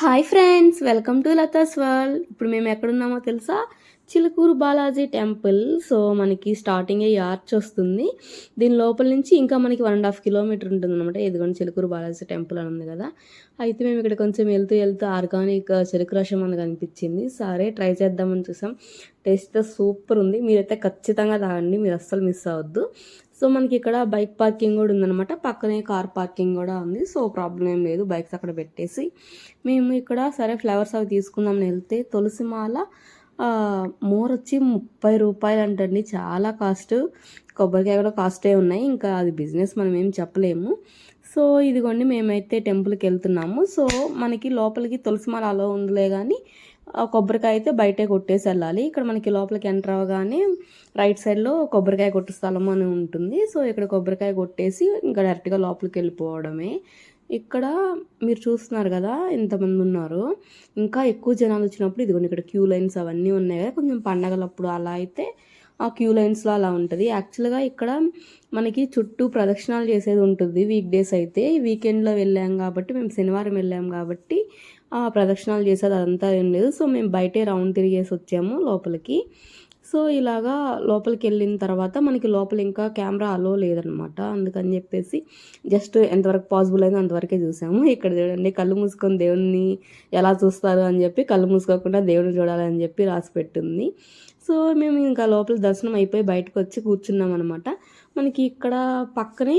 Hi friends, welcome to Latha's world. ఇప్పుడు మేము ఎక్కడున్నామో తెలుసా? చిలుకూరు బాలాజీ టెంపుల్. సో మనకి స్టార్టింగ్ ఈ ఆర్చ్ వస్తుంది. దీని లోపల నుంచి ఇంకా మనకి 1.5 కిలోమీటర్ ఉంటుంది అనమాట. ఇదిగోండి చిలుకూరు బాలాజీ టెంపుల్ అని ఉంది కదా. అయితే మేము ఇక్కడ కొంచెం వెళ్తూ ఆర్గానిక్ చెరుకు రసం అని కనిపించింది. సరే ట్రై చేద్దామని చూసాం. టేస్ట్ సూపర్ ఉంది. మీరైతే ఖచ్చితంగా తాగండి, మీరు అస్సలు మిస్ అవ్వద్దు. సో మనకి ఇక్కడ బైక్ పార్కింగ్ కూడా ఉందన్నమాట. పక్కనే కార్ పార్కింగ్ కూడా ఉంది. సో ప్రాబ్లం ఏం లేదు, బైక్స్ అక్కడ పెట్టేసి మేము ఇక్కడ సరే ఫ్లవర్స్ అవి తీసుకుందామని వెళ్తే తులసి మాల మోర్ వచ్చి 30 రూపాయలు అంటండి. చాలా కాస్ట్. కొబ్బరికాయ కూడా కాస్టే ఉన్నాయి. ఇంకా అది బిజినెస్ మనం ఏం చెప్పలేము. సో ఇదిగోండి మేమైతే టెంపుల్కి వెళ్తున్నాము. సో మనకి లోపలికి తులసి మాల అలో ఉందిలే కానీ కొబ్బరికాయ అయితే బయటే కొట్టేసి వెళ్ళాలి. ఇక్కడ మనకి లోపలికి ఎంటర్ అవ్వగానే రైట్ సైడ్లో కొబ్బరికాయ కొట్టు స్థలం అని ఉంటుంది. సో ఇక్కడ కొబ్బరికాయ కొట్టేసి ఇంకా డైరెక్ట్గా లోపలికి వెళ్ళిపోవడమే. ఇక్కడ మీరు చూస్తున్నారు కదా ఎంతమంది ఉన్నారు. ఇంకా ఎక్కువ జనాలు వచ్చినప్పుడు ఇదిగోండి ఇక్కడ క్యూ లైన్స్ అవన్నీ ఉన్నాయి కదా. కొంచెం పండగలప్పుడు అలా అయితే ఆ క్యూ లైన్స్లో అలా ఉంటుంది. యాక్చువల్గా ఇక్కడ మనకి చుట్టూ ప్రదక్షిణాలు చేసేది ఉంటుంది వీక్ డేస్ అయితే. వీకెండ్లో వెళ్ళాం కాబట్టి, మేము శనివారం వెళ్ళాం కాబట్టి ప్రదక్షిణాలు చేసేది అదంతా ఏం లేదు. సో మేము బయటే రౌండ్ తిరిగేసి వచ్చాము లోపలికి. సో ఇలాగా లోపలికి వెళ్ళిన తర్వాత మనకి లోపల ఇంకా కెమెరా అలో లేదనమాట. అందుకని చెప్పేసి జస్ట్ ఎంతవరకు పాసిబుల్ అయిందో అంతవరకే చూసాము. ఇక్కడ చూడండి కళ్ళు మూసుకొని దేవుడిని ఎలా చూస్తారు అని చెప్పి కళ్ళు మూసుకోకుండా దేవుడిని చూడాలని చెప్పి రాసి పెట్టింది. సో మేము ఇంకా లోపల దర్శనం అయిపోయి బయటకు వచ్చి కూర్చున్నాం అనమాట. మనకి ఇక్కడ పక్కనే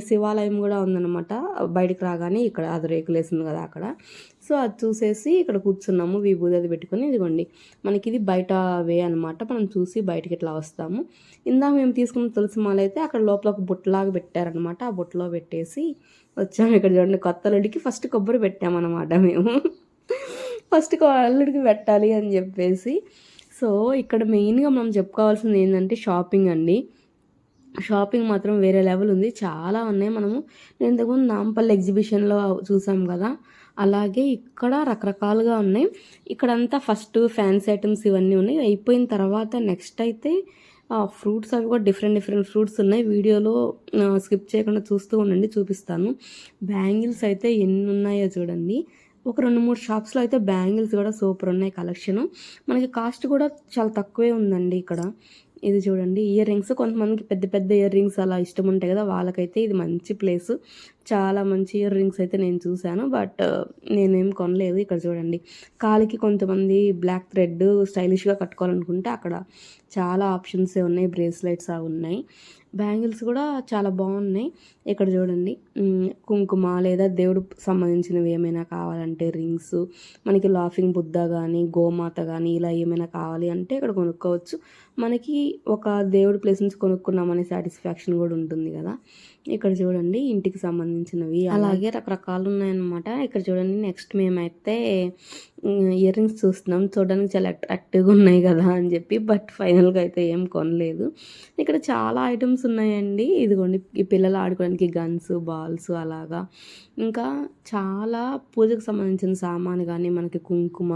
శివాలయం కూడా ఉందన్నమాట. బయటకు రాగానే ఇక్కడ అది రేకులు వేసింది కదా అక్కడ. సో అది చూసేసి ఇక్కడ కూర్చున్నాము. విభూది అది పెట్టుకొని ఇదిగోండి మనకి ఇది బయట వే అనమాట. మనం చూసి బయటకి ఇట్లా వస్తాము. ఇందాక మేము తీసుకున్న తులసి మాల అయితే అక్కడ లోపల ఒక బుట్టలాగా పెట్టారనమాట. ఆ బుట్టలో పెట్టేసి వచ్చాము. ఇక్కడ చూడండి కొత్త అల్లుడికి ఫస్ట్ కొబ్బరి పెట్టామన్నమాట మేము. ఫస్ట్ అల్లుడికి పెట్టాలి అని చెప్పేసి. సో ఇక్కడ మెయిన్గా మనం చెప్పుకోవాల్సింది ఏంటంటే షాపింగ్ అండి. షాపింగ్ మాత్రం వేరే లెవెల్ ఉంది. చాలా ఉన్నాయి. మనము నేను ఇంతకుముందు నాంపల్లి ఎగ్జిబిషన్లో చూసాం కదా, అలాగే ఇక్కడ రకరకాలుగా ఉన్నాయి. ఇక్కడంతా ఫస్ట్ ఫ్యాన్సీ ఐటమ్స్ ఇవన్నీ ఉన్నాయి. అయిపోయిన తర్వాత నెక్స్ట్ అయితే ఫ్రూట్స్ అవి కూడా డిఫరెంట్ ఫ్రూట్స్ ఉన్నాయి. వీడియోలో స్కిప్ చేయకుండా చూస్తూ ఉండండి, చూపిస్తాను. బ్యాంగిల్స్ అయితే ఎన్ని ఉన్నాయో చూడండి. ఒక 2-3 షాప్స్లో అయితే బ్యాంగిల్స్ కూడా సూపర్ ఉన్నాయి కలెక్షను. మనకి కాస్ట్ కూడా చాలా తక్కువే ఉందండి ఇక్కడ. ఇది చూడండి ఇయర్ రింగ్స్. కొంతమందికి పెద్ద పెద్ద ఇయర్ రింగ్స్ అలా ఇష్టం ఉంటాయి కదా, వాళ్ళకైతే ఇది మంచి ప్లేస్. చాలా మంచి ఇయర్ రింగ్స్ అయితే నేను చూశాను, బట్ నేనేం కొనలేదు. ఇక్కడ చూడండి కాలికి కొంతమంది బ్లాక్ థ్రెడ్ స్టైలిష్గా కట్టుకోవాలనుకుంటే అక్కడ చాలా ఆప్షన్సే ఉన్నాయి. బ్రేస్లెట్స్ అవి ఉన్నాయి. బ్యాంగిల్స్ కూడా చాలా బాగున్నాయి. ఇక్కడ చూడండి కుంకుమ లేదా దేవుడికి సంబంధించినవి ఏమైనా కావాలంటే రింగ్స్, మనకి లాఫింగ్ బుద్ధ కానీ గోమాత కానీ ఇలా ఏమైనా కావాలి అంటే ఇక్కడ కొనుక్కోవచ్చు. మనకి ఒక దేవుడి ప్లేస్ నుంచి కొనుక్కున్నామనే సాటిస్ఫాక్షన్ కూడా ఉంటుంది కదా. ఇక్కడ చూడండి ఇంటికి సంబంధించినవి అలాగే రకరకాలు ఉన్నాయన్నమాట. ఇక్కడ చూడండి నెక్స్ట్ మేమైతే ఇయర్ రింగ్స్ చూస్తున్నాం. చూడడానికి చాలా అట్రాక్టివ్గా ఉన్నాయి కదా అని చెప్పి, బట్ ఫైనల్గా అయితే ఏం కొనలేదు. ఇక్కడ చాలా ఐటమ్స్ ఉన్నాయండి. ఇదిగోండి ఈ పిల్లలు ఆడుకోవడానికి గన్స్, బాల్స్ అలాగా. ఇంకా చాలా పూజకు సంబంధించిన సామాను కానీ మనకి కుంకుమ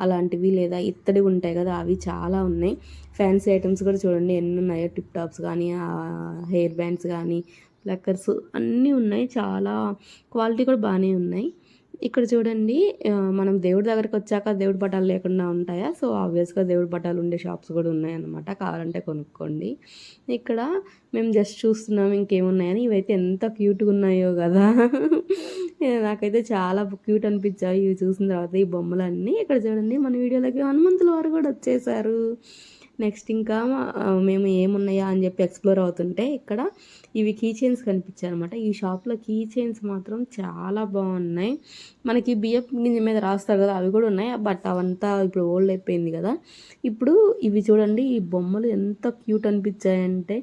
అలాంటివి లేదా ఇత్తడి ఉంటాయి కదా, అవి చాలా ఉన్నాయి. ఫ్యాన్సీ ఐటమ్స్ కూడా చూడండి ఎన్ని ఉన్నాయో. టిప్ టాప్స్ కానీ హెయిర్ బ్యాండ్స్ కానీ ప్లక్కర్స్ అన్నీ ఉన్నాయి. చాలా క్వాలిటీ కూడా బాగానే ఉన్నాయి. ఇక్కడ చూడండి మనం దేవుడి దగ్గరికి వచ్చాక దేవుడి పటాలు లేకుండా ఉంటాయా? సో ఆబ్వియస్గా దేవుడి పటాలు ఉండే షాప్స్ కూడా ఉన్నాయన్నమాట. కావాలంటే కొనుక్కోండి. ఇక్కడ మేము జస్ట్ చూస్తున్నాం ఇంకేమున్నాయని. ఇవైతే ఎంత క్యూట్గా ఉన్నాయో కదా. నాకైతే చాలా క్యూట్ అనిపించాయి ఇవి చూసిన తర్వాత ఈ బొమ్మలన్నీ. ఇక్కడ చూడండి మన వీడియోలోకి హనుమంతుల వారు కూడా వచ్చేసారు. నెక్స్ట్ ఇంకా మేము ఏమున్నాయా అని చెప్పి ఎక్స్ప్లోర్ అవుతుంటే ఇక్కడ ఇవి కీ చైన్స్ కనిపించాయి అనమాట. ఈ షాప్లో కీ చైన్స్ మాత్రం చాలా బాగున్నాయి. మనకి బియ్యం గింజ మీద రాస్తారు కదా, అవి కూడా ఉన్నాయి. బట్ అవంతా ఇప్పుడు ఓల్డ్ అయిపోయింది కదా. ఇప్పుడు ఇవి చూడండి ఈ బొమ్మలు ఎంత క్యూట్ అనిపించాయంటే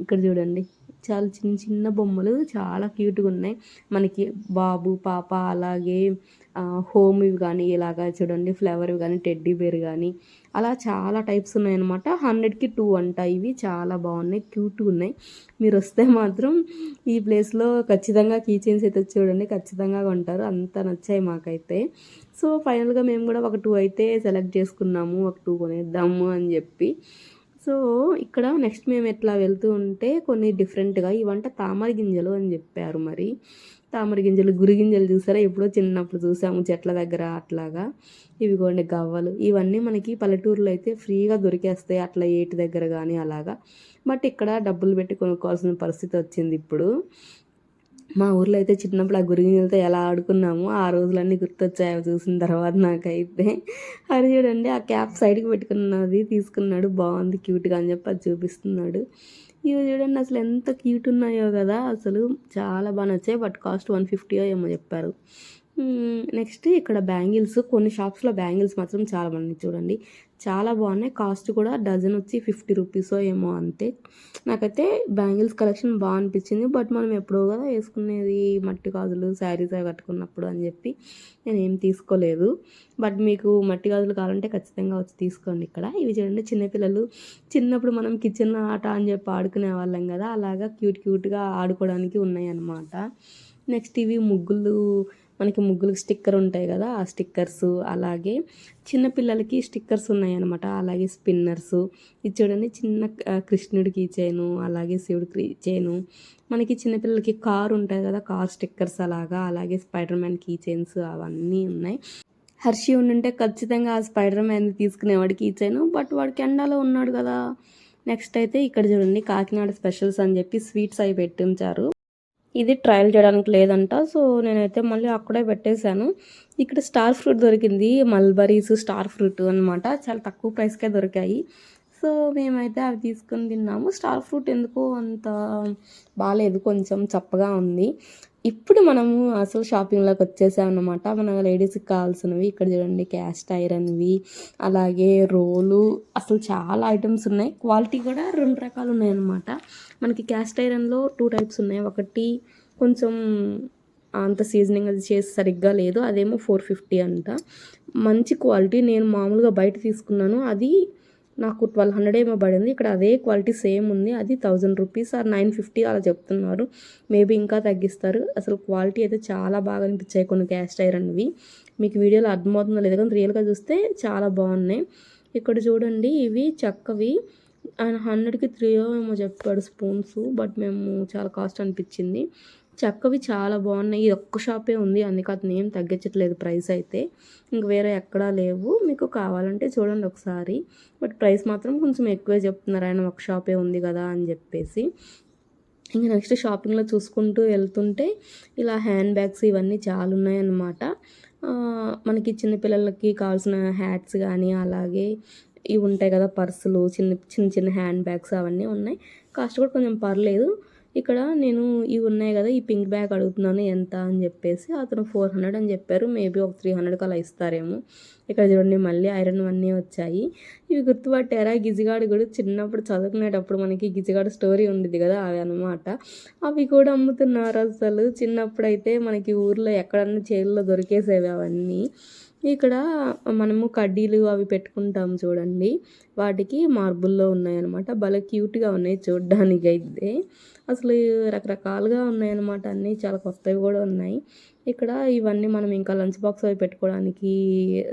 ఇక్కడ చూడండి చాలా చిన్న చిన్న బొమ్మలు చాలా క్యూట్గా ఉన్నాయి. మనకి బాబు పాప అలాగే హోమ్ ఇవి కానీ ఇలాగా చూడండి ఫ్లవర్ ఇవి కానీ టెడ్డీ బేర్ కానీ అలా చాలా టైప్స్ ఉన్నాయన్నమాట. 100కి 2 అంట. ఇవి చాలా బాగున్నాయి, క్యూట్గా ఉన్నాయి. మీరు వస్తే మాత్రం ఈ ప్లేస్లో ఖచ్చితంగా కీ చైన్స్ అయితే చూడండి, ఖచ్చితంగా కొంటారు. అంత నచ్చాయి మాకైతే. సో ఫైనల్గా మేము కూడా ఒక 2 అయితే సెలెక్ట్ చేసుకున్నాము. ఒక 2 కొనేద్దాము అని చెప్పి. సో ఇక్కడ నెక్స్ట్ మేము ఎట్లా వెళ్తూ ఉంటే కొన్ని డిఫరెంట్గా ఇవంట తామర గింజలు అని చెప్పారు. మరి తామర గింజలు, గురి గింజలు చూసారా? ఎప్పుడో చిన్నప్పుడు చూసాము చెట్ల దగ్గర అట్లాగా. ఇవిగోండి గవ్వలు. ఇవన్నీ మనకి పల్లెటూరులో అయితే ఫ్రీగా దొరికేస్తాయి అట్లా ఏటి దగ్గర కానీ అలాగా. బట్ ఇక్కడ డబ్బులు పెట్టి కొనుక్కోవాల్సిన పరిస్థితి వచ్చింది ఇప్పుడు. మా ఊర్లో అయితే చిన్నప్పుడు ఆ గురిగింజలతో ఎలా ఆడుకున్నామో ఆ రోజులన్నీ గుర్తొచ్చాయి అవి చూసిన తర్వాత నాకైతే. అది చూడండి ఆ క్యాప్ సైడ్కి పెట్టుకున్నది తీసుకున్నాడు, బాగుంది క్యూట్గా అని చెప్పి అది చూపిస్తున్నాడు. ఇవి చూడండి అసలు ఎంత క్యూట్ ఉన్నాయో కదా, అసలు చాలా బాగా నచ్చాయి. బట్ కాస్ట్ 150 ఏమో చెప్పారు. నెక్స్ట్ ఇక్కడ బ్యాంగిల్స్, కొన్ని షాప్స్లో బ్యాంగిల్స్ మాత్రం చాలా బాగున్నాయి చూడండి, చాలా బాగున్నాయి. కాస్ట్ కూడా డజన్ వచ్చి 50 రూపీసో ఏమో అంతే. నాకైతే బ్యాంగిల్స్ కలెక్షన్ బాగా అనిపించింది. బట్ మనం ఎప్పుడో కదా వేసుకునేది మట్టి గాజులు శారీస్ కట్టుకున్నప్పుడు అని చెప్పి నేను ఏం తీసుకోలేదు. బట్ మీకు మట్టి గాజులు కావాలంటే ఖచ్చితంగా వచ్చి తీసుకోండి ఇక్కడ. ఇవి చూడండి చిన్నపిల్లలు చిన్నప్పుడు మనం కిచెన్ ఆట అని చెప్పి ఆడుకునే వాళ్ళం కదా, అలాగా క్యూట్గా ఆడుకోవడానికి ఉన్నాయి అన్నమాట. నెక్స్ట్ ఇవి ముగ్గులు, మనకి ముగ్గులకు స్టిక్కర్ ఉంటాయి కదా ఆ స్టిక్కర్స్, అలాగే చిన్నపిల్లలకి స్టిక్కర్స్ ఉన్నాయి అనమాట. అలాగే స్పిన్నర్స్. ఇది చూడండి చిన్న కృష్ణుడి కీ చైను, అలాగే శివుడి చైను. మనకి చిన్నపిల్లలకి కార్ ఉంటాయి కదా, కార్ స్టిక్కర్స్ అలాగా, అలాగే స్పైడర్ మ్యాన్ కీ చైన్స్ అవన్నీ ఉన్నాయి. హర్షి ఉండుంటే ఖచ్చితంగా ఆ స్పైడర్ మ్యాన్ తీసుకునేవాడికి కీ చైను, బట్ వాడికి ఎండాలో ఉన్నాడు కదా. నెక్స్ట్ అయితే ఇక్కడ చూడండి కాకినాడ స్పెషల్స్ అని చెప్పి స్వీట్స్ అవి పెట్టించారు. ఇది ట్రయల్ చేయడానికి లేదంట, సో నేనైతే మళ్ళీ అక్కడే పెట్టేశాను. ఇక్కడ స్టార్ ఫ్రూట్ దొరికింది, మల్బరీస్ స్టార్ ఫ్రూట్ అనమాట, చాలా తక్కువ ప్రైస్కే దొరికాయి. సో మేమైతే అవి తీసుకొని తిన్నాము. స్టార్ ఫ్రూట్ ఎందుకో అంత బాగాలేదు, కొంచెం చప్పగా ఉంది. ఇప్పుడు మనము అసలు షాపింగ్లోకి వచ్చేసామన్నమాట. మన లేడీస్కి కావాల్సినవి ఇక్కడ చూడండి, క్యాస్ట్ ఐరన్వి, అలాగే రోలు, అసలు చాలా ఐటమ్స్ ఉన్నాయి. క్వాలిటీ కూడా 2 రకాలు ఉన్నాయన్నమాట. మనకి క్యాస్ట్ ఐరన్లో 2 టైప్స్ ఉన్నాయి. ఒకటి కొంచెం అంత సీజనింగ్ అది చేసి సరిగ్గా లేదు, అదేమో 450 అంట, మంచి క్వాలిటీ. నేను మామూలుగా బయట తీసుకున్నాను, అది నాకు 1200 ఏమో పడింది. ఇక్కడ అదే క్వాలిటీ సేమ్ ఉంది, అది 1000 రూపీస్ ఆర్ 950 అలా చెప్తున్నారు. మేబీ ఇంకా తగ్గిస్తారు. అసలు క్వాలిటీ అయితే చాలా బాగా అనిపించాయి కొన్ని క్యాస్ట్ ఐరన్వి. మీకు వీడియోలో అర్థమవుతుందో లేదో కానీ రియల్గా చూస్తే చాలా బాగున్నాయి. ఇక్కడ చూడండి ఇవి చక్కవి, ఆయన 100కి 3 ఏమో చెప్పాడు స్పూన్స్, బట్ మేము చాలా కాస్ట్ అనిపించింది. చక్కవి చాలా బాగున్నాయి. ఇది ఒక్క షాపే ఉంది, అందుకే అతను ఏం తగ్గించట్లేదు ప్రైస్ అయితే. ఇంక వేరే ఎక్కడా లేవు, మీకు కావాలంటే చూడండి ఒకసారి. బట్ ప్రైస్ మాత్రం కొంచెం ఎక్కువే చెప్తున్నారు, ఆయన ఒక షాపే ఉంది కదా అని చెప్పేసి. ఇంకా నెక్స్ట్ షాపింగ్లో చూసుకుంటూ వెళ్తుంటే ఇలా హ్యాండ్ బ్యాగ్స్ ఇవన్నీ చాలా ఉన్నాయన్నమాట. మనకి చిన్నపిల్లలకి కావాల్సిన హ్యాట్స్ కానీ, అలాగే ఇవి ఉంటాయి కదా పర్సులు, చిన్న హ్యాండ్ బ్యాగ్స్ అవన్నీ ఉన్నాయి. కాస్ట్ కూడా కొంచెం పర్లేదు. ఇక్కడ నేను ఇవి ఉన్నాయి కదా, ఈ పింక్ బ్యాగ్ అడుగుతున్నాను ఎంత అని చెప్పేసి, అతను 400 అని చెప్పారు. మేబీ ఒక 300కి అలా ఇస్తారేమో. ఇక్కడ చూడండి మళ్ళీ ఐరన్ అన్నీ వచ్చాయి. ఇవి గుర్తుపట్టారా, గిజిగాడు కూడా చిన్నప్పుడు చదువుకునేటప్పుడు మనకి గిజిగాడు స్టోరీ ఉండేది కదా, అవి అనమాట. అవి కూడా అమ్ముతున్నారు. అసలు చిన్నప్పుడు అయితే మనకి ఊర్లో ఎక్కడన్నా చేతుల్లో దొరికేసేవి అవన్నీ. ఇక్కడ మనము కడ్డీలు అవి పెట్టుకుంటాం చూడండి, వాటికి మార్బుల్లో ఉన్నాయన్నమాట. భలే క్యూట్గా ఉన్నాయి చూడ్డానికి అయితే. అసలు రకరకాలుగా ఉన్నాయన్నమాట, అన్నీ చాలా కొత్తవి కూడా ఉన్నాయి. ఇక్కడ ఇవన్నీ మనం ఇంకా లంచ్ బాక్స్ అవి పెట్టుకోవడానికి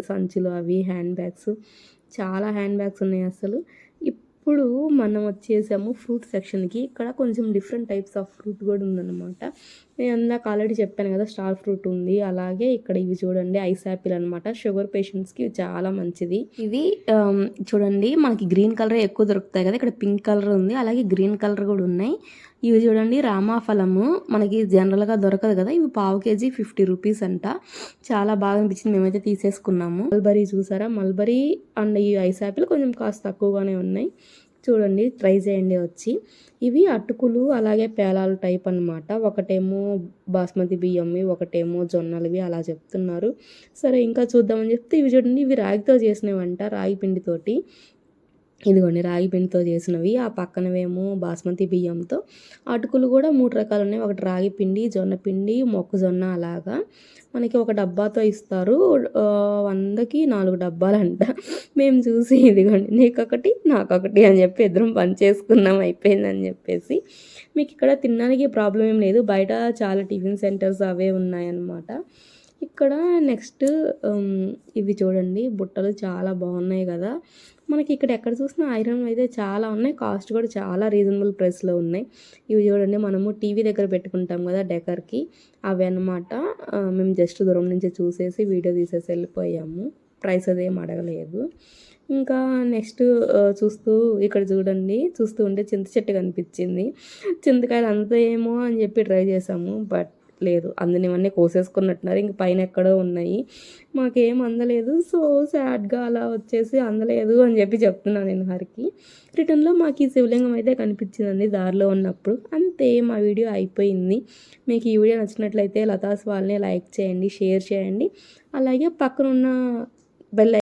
సంచులు, అవి హ్యాండ్ బ్యాగ్స్, చాలా హ్యాండ్ బ్యాగ్స్ ఉన్నాయి అసలు. ఇప్పుడు మనం వచ్చేసాము ఫ్రూట్ సెక్షన్కి. ఇక్కడ కొంచెం డిఫరెంట్ టైప్స్ ఆఫ్ ఫ్రూట్ కూడా ఉందన్నమాట. నేను అందాక ఆల్రెడీ చెప్పాను కదా స్టార్ ఫ్రూట్ ఉంది, అలాగే ఇక్కడ ఇవి చూడండి ఐస్ యాపిల్ అనమాట. షుగర్ పేషెంట్స్కి చాలా మంచిది. ఇవి చూడండి మనకి గ్రీన్ కలర్ ఎక్కువ దొరుకుతాయి కదా, ఇక్కడ పింక్ కలర్ ఉంది, అలాగే గ్రీన్ కలర్ కూడా ఉన్నాయి. ఇవి చూడండి రామాఫలము, మనకి జనరల్గా దొరకదు కదా, ఇవి పావు కేజీ 50 రూపీస్ అంట. చాలా బాగా అనిపించింది, మేమైతే తీసేసుకున్నాము. మల్బరీ చూసారా, మల్బరీ అండ్ ఈ ఐస్ యాపిల్ కొంచెం కాస్ట్ తక్కువగానే ఉన్నాయి. చూడండి ట్రై చేయండి వచ్చి. ఇవి అటుకులు అలాగే పేలాలు టైప్ అనమాట. ఒకటేమో బాస్మతి బియ్యంవి, ఒకటేమో జొన్నలవి అలా చెప్తున్నారు. సరే ఇంకా చూద్దామని చెప్తే ఇవి చూడండి, ఇవి రాగితో చేసినవంట, రాగి పిండితోటి. ఇదిగోండి రాగి పిండితో చేసినవి, ఆ పక్కనవేమో బాస్మతి బియ్యంతో. అటుకులు కూడా 3 రకాలు ఉన్నాయి, ఒకటి రాగి పిండి, జొన్న పిండి, మొక్కజొన్న, అలాగా మనకి ఒక డబ్బాతో ఇస్తారు. 100కి 4 డబ్బాలంట. మేము చూసి ఇదిగోండి నీకొకటి నాకొకటి అని చెప్పి ఇద్దరం పని చేసుకున్నాం, అయిపోయిందని చెప్పేసి. మీకు ఇక్కడ తినడానికి ప్రాబ్లం ఏం లేదు, బయట చాలా టిఫిన్ సెంటర్స్ అవే ఉన్నాయన్నమాట. ఇక్కడ నెక్స్ట్ ఇవి చూడండి బుట్టలు చాలా బాగున్నాయి కదా. మనకి ఇక్కడ ఎక్కడ చూసినా ఐరన్ అయితే చాలా ఉన్నాయి, కాస్ట్ కూడా చాలా రీజనబుల్ ప్రైస్లో ఉన్నాయి. ఇవి చూడండి మనము టీవీ దగ్గర పెట్టుకుంటాం కదా డెకర్కి, అవి అనమాట. మేము జస్ట్ దూరం నుంచి చూసేసి వీడియో తీసేసి వెళ్ళిపోయాము, ప్రైస్ అదేం అడగలేదు. ఇంకా నెక్స్ట్ చూస్తూ ఇక్కడ చూడండి, చూస్తూ ఉంటే చింత చెట్టు కనిపించింది. చింతకాయలు అంతా ఏమో అని చెప్పి ట్రై చేసాము, బట్ లేదు, అందనివన్నీ కోసేసుకున్నట్టున్నారు. ఇంక పైన ఎక్కడో ఉన్నాయి, మాకేం అందలేదు. సో సాడ్గా అలా వచ్చేసి అందలేదు అని చెప్పి చెప్తున్నాను నేను హరికి. రిటర్న్లో మాకు ఈ శివలింగం అయితే కనిపించిందండి దారిలో ఉన్నప్పుడు. అంతే, మా వీడియో అయిపోయింది. మీకు ఈ వీడియో నచ్చినట్లయితే లతాస్ వాళ్ళని లైక్ చేయండి, షేర్ చేయండి, అలాగే పక్కనున్న బెల్